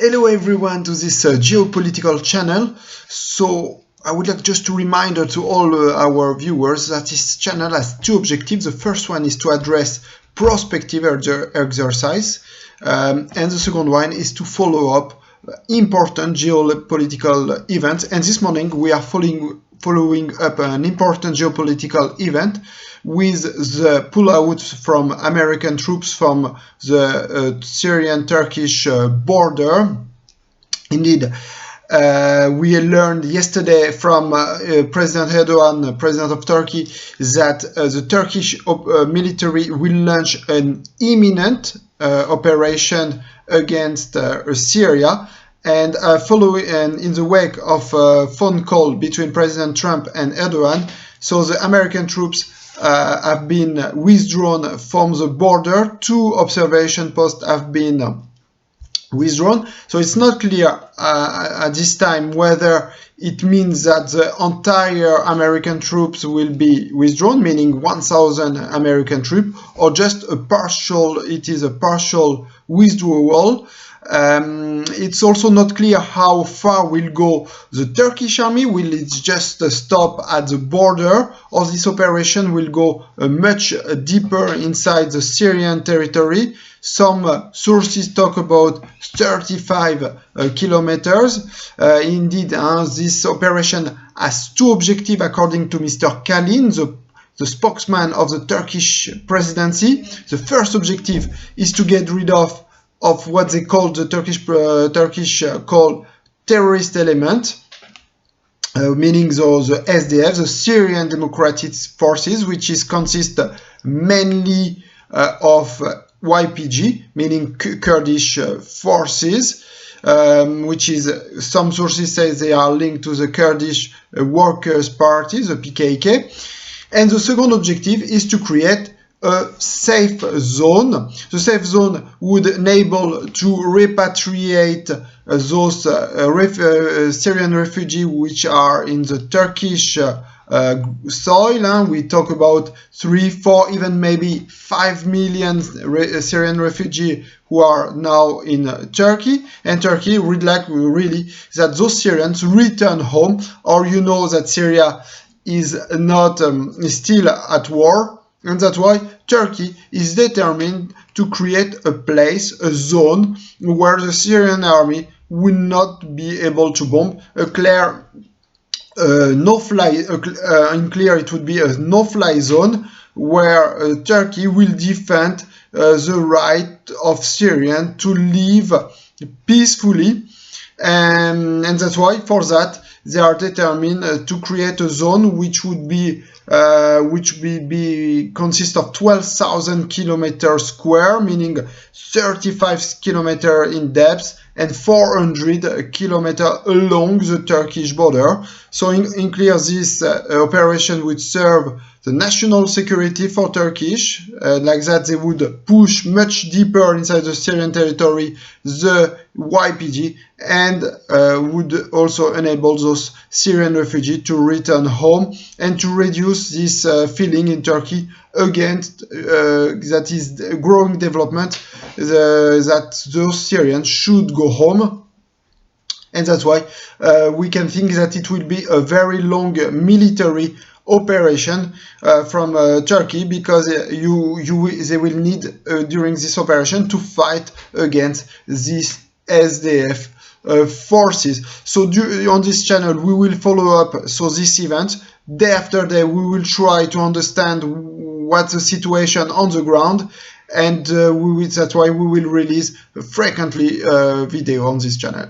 Hello everyone to this geopolitical channel. So I would like just to remind to all our viewers that this channel has two objectives. The first one is to address prospective exercise, and the second one is to follow up important geopolitical events. And this morning we are following up an important geopolitical event with the pullout from American troops from the Syrian-Turkish border. Indeed, we learned yesterday from President Erdogan, President of Turkey, that the Turkish military will launch an imminent operation against Syria. And following and in the wake of a phone call between President Trump and Erdogan, so the American troops have been withdrawn from the border. 2 observation posts have been withdrawn. So it's not clear at this time whether it means that the entire American troops will be withdrawn, meaning 1,000 American troops, or just a partial. It is a partial withdrawal. It's also not clear how far will go the Turkish army. Will it just stop at the border, or this operation will go much deeper inside the Syrian territory? Some sources talk about 35 kilometers. Indeed, this operation has 2 objectives according to Mr. Kalin, the spokesman of the Turkish presidency. The first objective is to get rid of what they call the Turkish call terrorist element, meaning those SDF, the Syrian Democratic Forces, which is consist mainly of YPG, meaning Kurdish forces, which is, some sources say they are linked to the Kurdish Workers' Party, the PKK. And the second objective is to create a safe zone. The safe zone would enable to repatriate those Syrian refugees which are in the Turkish soil. We talk about 3, 4, even maybe 5 million Syrian refugees who are now in Turkey, and Turkey would like really that those Syrians return home. Or you know that Syria is not is still at war. And that's why Turkey is determined to create a place, a zone, where the Syrian army will not be able to bomb. A clear no-fly, in clear it would be a no-fly zone where Turkey will defend the right of Syrians to live peacefully. And that's why, for that, they are determined to create a zone which would be consist of 12,000 kilometers square, meaning 35 kilometers in depth and 400 kilometers along the Turkish border. So in clear, this operation would serve the national security for Turkish. Like that, they would push much deeper inside the Syrian territory the YPG, and would also enable those Syrian refugees to return home and to reduce this feeling in Turkey against that is growing development, that those Syrians should go home. And that's why we can think that it will be a very long military operation from Turkey, because they will need during this operation to fight against these SDF forces. So on this channel we will follow up this event day after day. We will try to understand what's the situation on the ground, and that's why we will release frequently video on this channel.